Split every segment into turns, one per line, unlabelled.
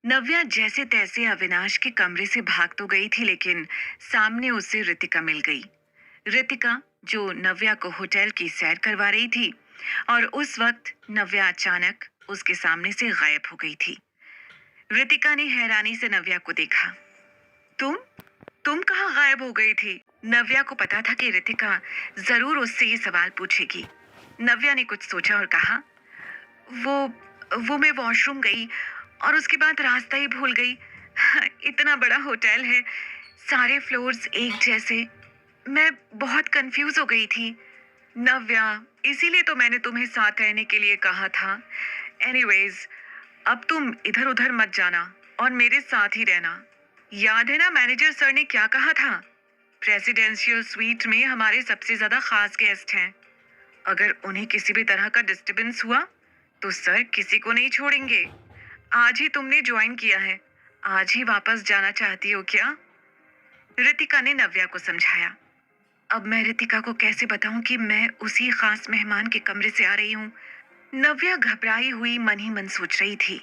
नव्या जैसे तैसे अविनाश के कमरे से भाग तो गई थी, लेकिन सामने उसे रितिका मिल गई। रितिका जो नव्या को होटल की सैर करवा रही थी, और उस वक्त नव्या अचानक उसके सामने से गायब हो गई थी। रितिका ने हैरानी से नव्या को देखा। तुम तुम कहाँ गायब हो गई थी? नव्या को पता था कि रितिका जरूर उससे ये सवाल पूछेगी। नव्या ने कुछ सोचा और कहा, वो वो मैं वॉशरूम गई और उसके बाद रास्ता ही भूल गई। इतना बड़ा होटल है, सारे फ्लोर्स एक जैसे। मैं बहुत कंफ्यूज हो गई थी नव्या, इसीलिए तो मैंने तुम्हें साथ रहने के लिए कहा था। एनीवेज, अब तुम इधर उधर मत जाना और मेरे साथ ही रहना। याद है ना मैनेजर सर ने क्या कहा था? प्रेसिडेंशियल स्वीट में हमारे सबसे ज्यादा खास गेस्ट हैं। अगर उन्हें किसी भी तरह का डिस्टरबेंस हुआ तो सर किसी को नहीं छोड़ेंगे। आज ही तुमने ज्वाइन किया है, आज ही वापस जाना चाहती हो क्या? रितिका ने नव्या को समझाया। अब मैं रितिका को कैसे बताऊं कि मैं उसी खास मेहमान के कमरे से आ रही हूँ? नव्या घबराई हुई मन ही मन सोच रही थी,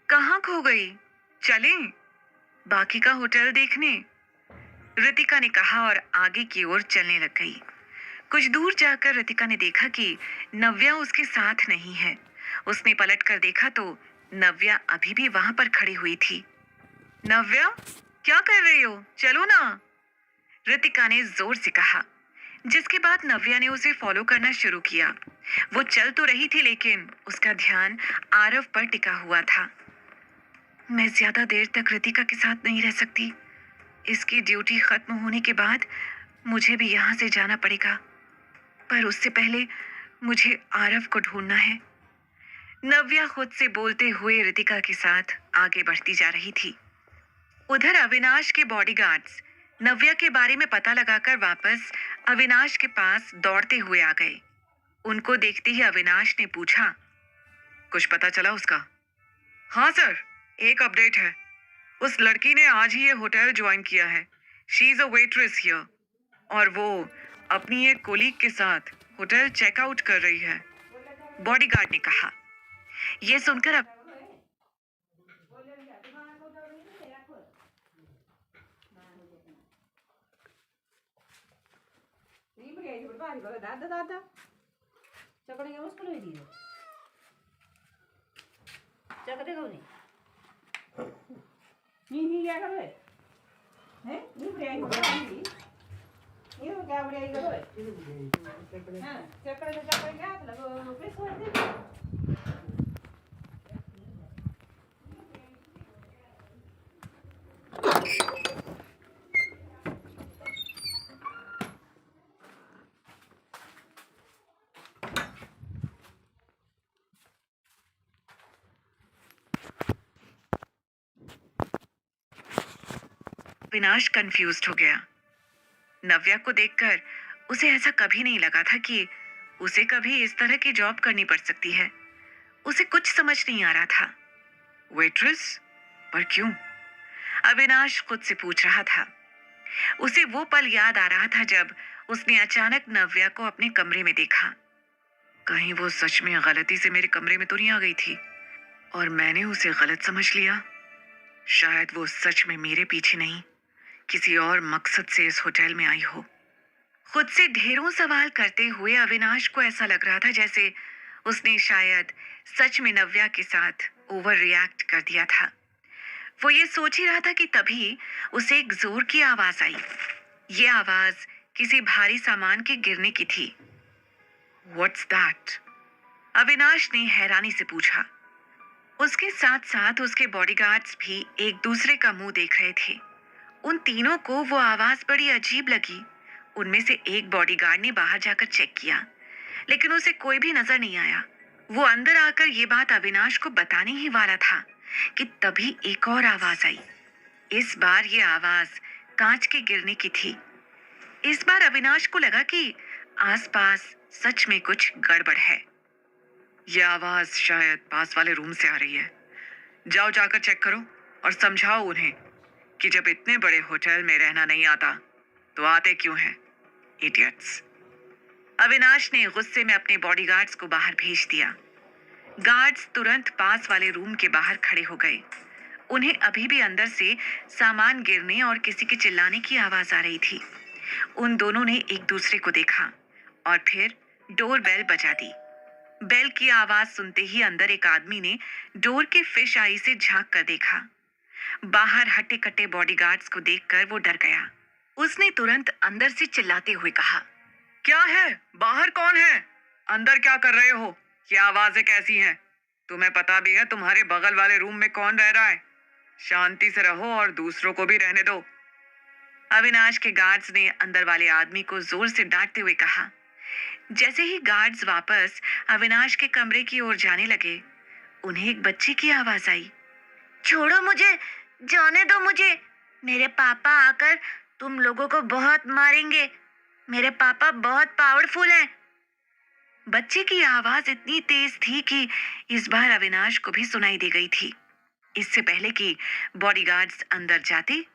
कहाँ खो गई? चलें बाकी का होटल देखने, रितिका ने कहा और आगे की ओर चलने लग गई। कुछ दूर जाकर रितिका ने देखा कि नव्या उसके साथ नहीं है। उसने पलट कर देखा तो नव्या अभी भी वहां पर खड़ी हुई थी। नव्या, क्या कर रही हो? चलो ना, रितिका ने जोर से कहा, जिसके बाद नव्या ने उसे फॉलो करना शुरू किया। वो चल तो रही थी, लेकिन उसका ध्यान आरव पर टिका हुआ था। मैं ज्यादा देर तक रितिका के साथ नहीं रह सकती। इसकी ड्यूटी खत्म होने के बाद मुझे भी यहाँ से जाना पड़ेगा, पर उससे पहले मुझे आरव को ढूंढना है। नव्या खुद से बोलते हुए रितिका के साथ आगे बढ़ती जा रही थी। उधर अविनाश के बॉडीगार्ड्स नव्या के बारे में पता लगाकर वापस अविनाश के पास दौड़ते हुए आ गए। उनको देखते ही अविनाश ने पूछा, कुछ पता चला उसका? हाँ सर, एक अपडेट है। उस लड़की ने आज ही ये होटल ज्वाइन किया है। She is a waitress here, और वो अपनी एक कोलीग के साथ होटल चेकआउट कर रही है, बॉडीगार्ड ने कहा। यह सुनकर
दादा दादा चकड़े मुश्किल हुई दी चकड़े को नहीं क्या करो है नहीं बढ़िया हो ये क्या बढ़िया करो है हां चकड़े क्या लगो पैसे होते
अविनाश कंफ्यूज्ड हो गया। नव्या को देखकर उसे ऐसा कभी नहीं लगा था कि उसे कभी इस तरह की जॉब करनी पड़ सकती है। उसे कुछ समझ नहीं आ रहा था। वेट्रेस? पर क्यों? अविनाश खुद से पूछ रहा था। उसे वो पल याद आ रहा था जब उसने अचानक नव्या को अपने कमरे में देखा। कहीं वो सच में गलती से मेरे कमरे में तो नहीं आ गई थी और मैंने उसे गलत समझ लिया? शायद वो सच में मेरे पीछे नहीं, किसी और मकसद से इस होटल में आई हो। खुद से ढेरों सवाल करते हुए अविनाश को ऐसा लग रहा था जैसे उसने शायद सच में नव्या के साथ ओवर रिएक्ट कर दिया था। वो ये सोच ही रहा था कि तभी उसे एक जोर की आवाज आई। ये आवाज किसी भारी सामान के गिरने की थी। What's that? अविनाश ने हैरानी से पूछा। उसके साथ साथ उसके बॉडीगार्ड्स भी एक दूसरे का मुंह देख रहे थे। उन तीनों को वो आवाज बड़ी अजीब लगी। उनमें से एक बॉडीगार्ड ने बाहर जाकर चेक किया, लेकिन उसे कोई भी नजर नहीं आया। वो अंदर आकर ये बात अविनाश को बताने ही वाला था कि तभी एक और आवाज आई। इस बार ये आवाज कांच के गिरने की थी। इस बार अविनाश को लगा कि आसपास सच में कुछ गड़बड़ है। यह आवाज शायद पास वाले रूम से आ रही है। जाओ जाकर चेक करो और समझाओ उन्हें कि जब इतने बड़े होटल में रहना नहीं आता तो आते क्यों हैं, इडियट्स। अविनाश ने गुस्से में अपने बॉडीगार्ड्स को बाहर भेज दिया। गार्ड्स तुरंत पास वाले रूम के बाहर खड़े हो गए। उन्हें अभी भी अंदर से सामान गिरने और किसी के चिल्लाने की आवाज आ रही थी। उन दोनों ने एक दूसरे को देखा और फिर डोर बेल बजा दी। बेल की आवाज सुनते ही अंदर एक आदमी ने डोर के फिश आई से झांक कर देखा। बाहर हट्टे कट्टे बॉडीगार्ड्स को देखकर वो डर गया। उसने तुरंत अंदर से चिल्लाते हुए कहा, क्या है? बाहर कौन है? अंदर क्या कर रहे हो? ये आवाजें कैसी हैं? तुम्हें पता भी है तुम्हारे बगल वाले रूम में कौन रह रहा है? शांति से रहो और दूसरों को भी रहने दो। अविनाश के गार्ड्स ने अंदर वाले आदमी को जोर से डांटते हुए कहा। जैसे ही गार्ड्स वापस अविनाश के कमरे की ओर जाने लगे, उन्हें एक बच्चे की आवाज आई। छोड़ो मुझे, जाने दो मुझे। मेरे पापा आकर तुम लोगों को बहुत मारेंगे। मेरे पापा बहुत पावरफुल हैं। बच्चे की आवाज इतनी तेज थी कि इस बार अविनाश को भी सुनाई दे गई थी। इससे पहले कि बॉडीगार्ड्स अंदर जाते,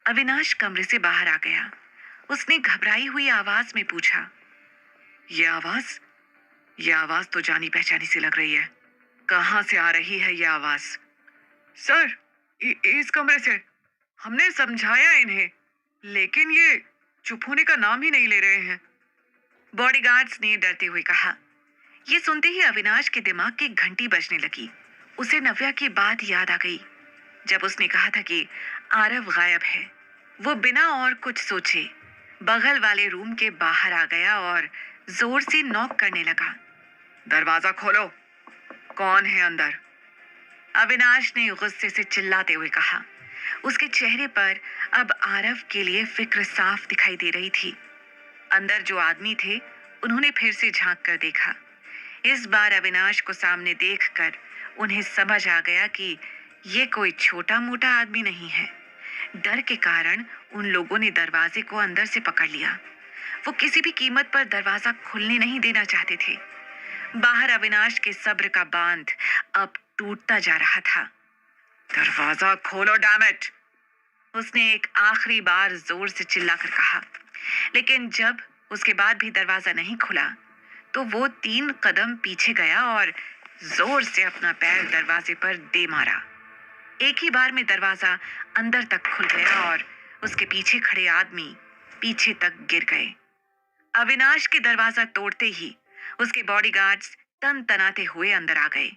अविनाश कमरे से बाहर आ गया। उसने घबराई हुई आवाज में पूछा, ये आवाज तो जानी पहचानी सी लग रही है। कहाँ से आ रही है ये आवाज? सर, इस कमरे से। हमने समझाया इन्हें, लेकिन ये चुप होने का नाम ही नहीं ले रहे हैं। बॉडीगार्ड्स ने डरते हुए कहा। ये सुनते ही अविनाश के दिमाग की घंटी बजने लगी। उसे नव्या की बात याद आ गई, जब उसने कहा था कि आरव गायब है। वो बिना और कुछ सोचे बगल वाले रूम के बाहर आ गया और जोर से नॉक करने लगा। दरवाजा खोलो, कौन है अंदर? अविनाश ने गुस्से से चिल्लाते हुए कहा। उसके चेहरे पर अब आरव के लिए फिक्र साफ दिखाई दे रही थी। अंदर जो आदमी थे, उन्होंने फिर से झांक कर देखा। इस बार अविनाश को सामने देखकर उन्हें समझ आ गया कि ये कोई छोटा मोटा आदमी नहीं है। डर के कारण उन लोगों ने दरवाजे को अंदर से पकड़ लिया। वो किसी भी कीमत पर दरवाजा खुलने नहीं देना चाहते थे। बाहर अविनाश के सब्र का बांध अब टूटता जा रहा था। दरवाजा खोलो डैम इट! उसने एक आखिरी बार जोर से चिल्लाकर कहा। लेकिन जब उसके बाद भी दरवाजा नहीं खुला, तो वो 3 कदम पीछे गया और जोर से अपना पैर दरवाजे पर दे मारा। एक ही बार में दरवाजा अंदर तक खुल गया और उसके पीछे खड़े आदमी पीछे तक गिर गए। अविनाश के दरवाजा तोड़ते ही उसके बॉडीगार्ड्स तन तनाते हुए अंदर आ गए।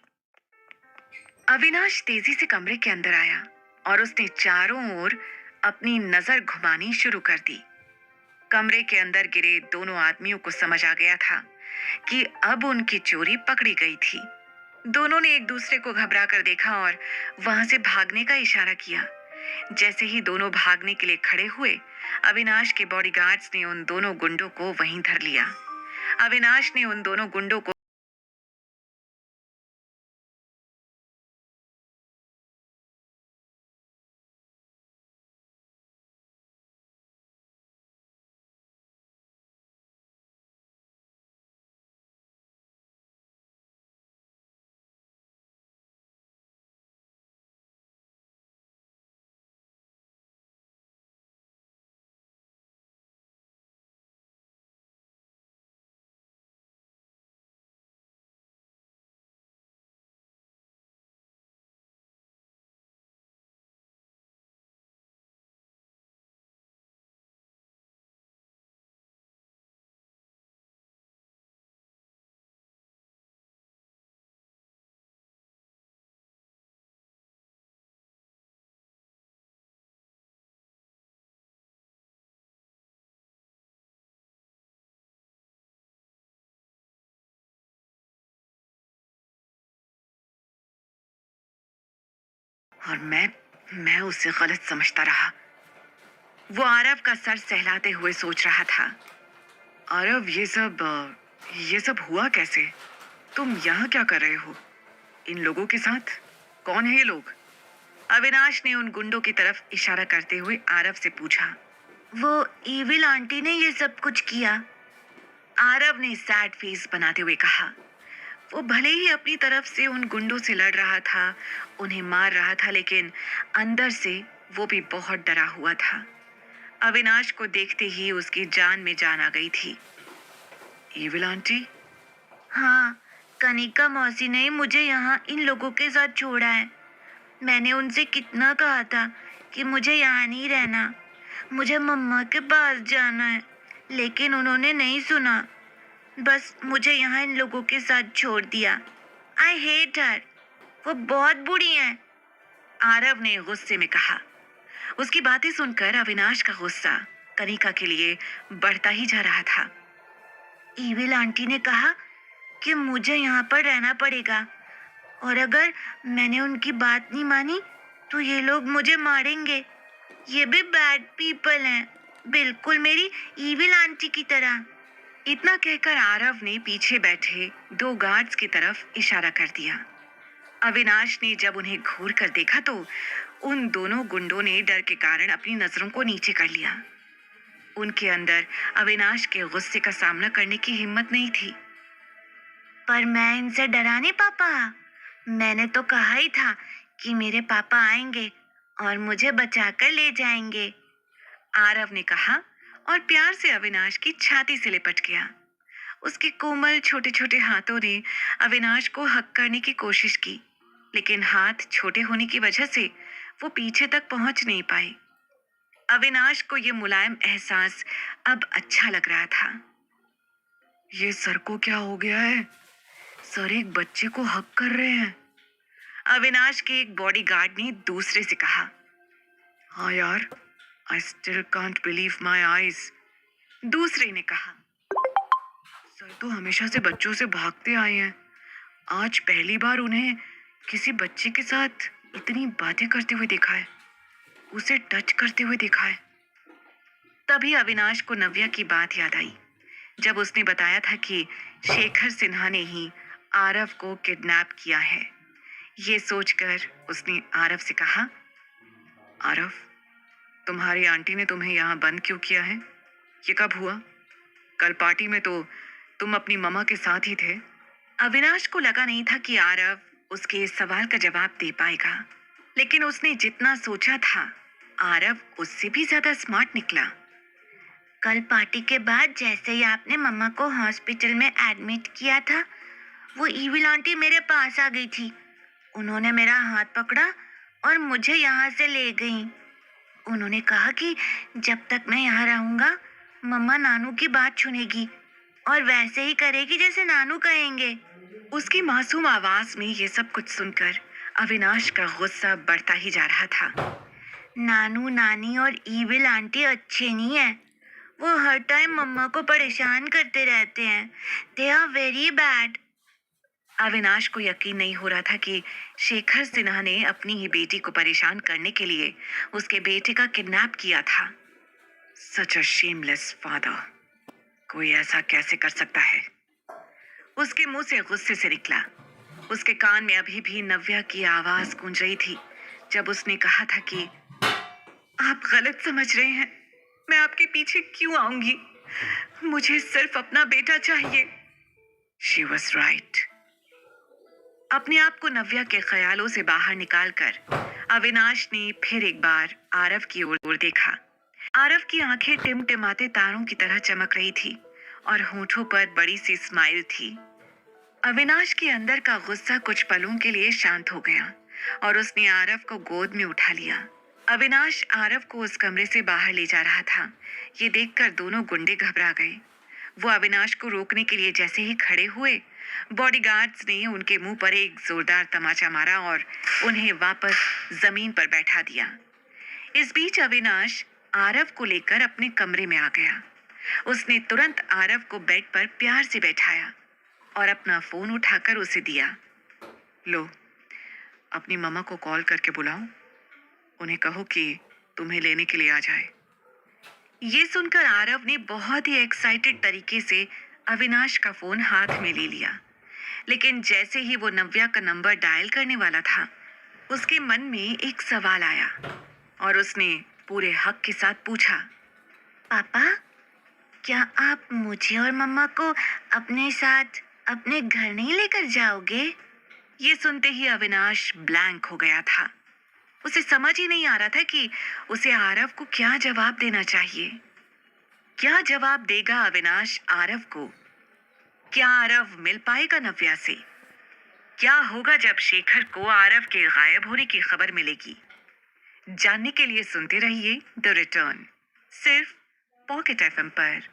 अविनाश तेजी से कमरे के अंदर आया और उसने चारों ओर अपनी नजर घुमानी शुरू कर दी। कमरे के अंदर गिरे दोनों आदमियों को समझ आ गया था कि अब उनकी चोरी पकड़ी गई थी। दोनों ने एक दूसरे को घबरा कर देखा और वहां से भागने का इशारा किया। जैसे ही दोनों भागने के लिए खड़े हुए, अविनाश के बॉडीगार्ड्स ने उन दोनों गुंडों को वहीं धर लिया। अविनाश ने उन दोनों गुंडों को और मैं उसे गलत समझता रहा। वो आरव का सर सहलाते हुए सोच रहा था। आरव, ये सब हुआ कैसे? तुम यहाँ क्या कर रहे हो? इन लोगों के साथ? कौन है ये लोग? अविनाश ने उन गुंडों की तरफ इशारा करते हुए आरव से पूछा। वो ईविल आंटी ने ये सब कुछ किया, आरव ने सैड फेस बनाते हुए कहा। वो भले ही अपनी तरफ से उन गुंडों से लड़ रहा था, उन्हें मार रहा था, लेकिन अंदर से वो भी बहुत डरा हुआ था। अविनाश को देखते ही उसकी जान में जान आ गई थी। Evil aunty? हाँ, कनिका मौसी ने मुझे यहाँ इन लोगों के साथ छोड़ा है। मैंने उनसे कितना कहा था कि मुझे यहाँ नहीं रहना, मुझे मम्मा के पास जाना है, लेकिन उन्होंने नहीं सुना। बस मुझे यहाँ इन लोगों के साथ छोड़ दिया। आई हेट हर, वो बहुत बुरी हैं, आरव ने गुस्से में कहा। उसकी बातें सुनकर अविनाश का गुस्सा कनिका के लिए बढ़ता ही जा रहा था। ईविल आंटी ने कहा कि मुझे यहाँ पर रहना पड़ेगा और अगर मैंने उनकी बात नहीं मानी तो ये लोग मुझे मारेंगे। ये भी बैड पीपल हैं, बिल्कुल मेरी ईविल आंटी की तरह। इतना कहकर आरव ने पीछे बैठे 2 गार्ड्स की तरफ इशारा कर दिया। अविनाश ने जब उन्हें घूर कर देखा तो उन दोनों गुंडों ने डर के कारण अपनी नजरों को नीचे कर लिया। उनके अंदर अविनाश के गुस्से का सामना करने की हिम्मत नहीं थी। पर मैं इनसे डरा नहीं पापा, मैंने तो कहा ही था कि मेरे पापा आएंगे और मुझे बचाकर ले जाएंगे, आरव ने कहा और प्यार से अविनाश की छाती से लिपट गया। उसके कोमल छोटे छोटे हाथों ने अविनाश को हक करने की कोशिश की, लेकिन हाथ छोटे होने की वजह से वो पीछे तक पहुंच नहीं पाए। अविनाश को ये मुलायम एहसास अब अच्छा लग रहा था। ये सर को क्या हो गया है? सर एक बच्चे को हक कर रहे हैं, अविनाश के एक बॉडीगार्ड ने दूसरे से कहा। हाँ यार, I still can't believe my eyes, दूसरे ने कहा। सर तो हमेशा से बच्चों से भागते आए हैं, आज पहली बार उन्हें किसी बच्चे के साथ इतनी बातें करते हुए देखा है, उसे टच करते हुए देखा है। तभी अविनाश को नव्या की बात याद आई, जब उसने बताया था कि शेखर सिन्हा ने ही आरव को किडनैप किया है। ये सोचकर उसने आरव से कहा, आरव, तुम्हारी आंटी ने तुम्हें यहाँ बंद क्यों किया है? ये कब हुआ? कल पार्टी में तो तुम अपनी मम्मा के साथ ही थे। अविनाश को लगा नहीं था कि आरव उसके इस सवाल का जवाब दे पाएगा, लेकिन उसने जितना सोचा था आरव उससे भी ज्यादा स्मार्ट निकला। कल पार्टी के बाद जैसे ही आपने मम्मा को हॉस्पिटल में एडमिट किया था, वो ईविल आंटी मेरे पास आ गई थी। उन्होंने मेरा हाथ पकड़ा और मुझे यहाँ से ले गई। उन्होंने कहा कि जब तक मैं यहाँ रहूंगा मम्मा नानू की बात सुनेगी और वैसे ही करेगी जैसे नानू कहेंगे। उसकी मासूम आवाज में ये सब कुछ सुनकर अविनाश का गुस्सा बढ़ता ही जा रहा था। नानू नानी और ईविल आंटी अच्छे नहीं है, वो हर टाइम मम्मा को परेशान करते रहते हैं। They are very bad. Avinash को यकीन नहीं हो रहा था कि शेखर सिन्हा ने अपनी ही बेटी को परेशान करने के लिए उसके बेटे का किडनैप किया था। सच अ शेमलेस फादर, कोई ऐसा कैसे कर सकता है? उसके मुंह से गुस्से से निकला। उसके कान में अभी भी नव्या की आवाज गूंज रही थी जब उसने कहा था कि आप गलत समझ रहे हैं, मैं आपके पीछे क्यों आऊंगी? मुझे सिर्फ अपना बेटा चाहिए। She was right. अपने आप को नव्या के ख्यालों से बाहर निकालकर अविनाश ने फिर एक बार आरव की ओर देखा। आरव की आंखें टिमटिमाते तारों की तरह चमक रही थी और होठों पर बड़ी सी स्माइल थी। अविनाश के अंदर का गुस्सा कुछ पलों के लिए शांत हो गया और उसने आरव को गोद में उठा लिया। अविनाश आरव को उस कमरे से बाहर ले जा रहा था। ये देखकर दोनों गुंडे घबरा गए। वो अविनाश को रोकने के लिए जैसे ही खड़े हुए, बॉडीगार्ड्स ने उनके मुंह पर एक जोरदार तमाचा मारा और उन्हें वापस जमीन पर बैठा दिया। इस बीच अविनाश आरव को लेकर अपने कमरे में आ गया। उसने तुरंत आरव को बेड पर प्यार से बैठाया और अपना फोन उठाकर उसे दिया। लो, अपनी मम्मा को कॉल करके बुलाओ, उन्हें कहो कि तुम्हें लेने के लिए आ जाए। ये सुनकर आरव ने बहुत ही एक्साइटेड तरीके से अविनाश का फोन हाथ में ले लिया, लेकिन जैसे ही वो नव्या का नंबर डायल करने वाला था, उसके मन में एक सवाल आया और उसने पूरे हक के साथ पूछा, पापा, क्या आप मुझे और मम्मा को अपने साथ अपने घर नहीं लेकर जाओगे? ये सुनते ही अविनाश ब्लैंक हो गया था। उसे समझ ही नहीं आ रहा था कि उसे आरव को क्या जवाब देना चाहिए। क्या जवाब देगा अविनाश आरव को? क्या आरव मिल पाएगा नव्या से? क्या होगा जब शेखर को आरव के गायब होने की खबर मिलेगी? जानने के लिए सुनते रहिए द रिटर्न, सिर्फ पॉकेट एफएम पर।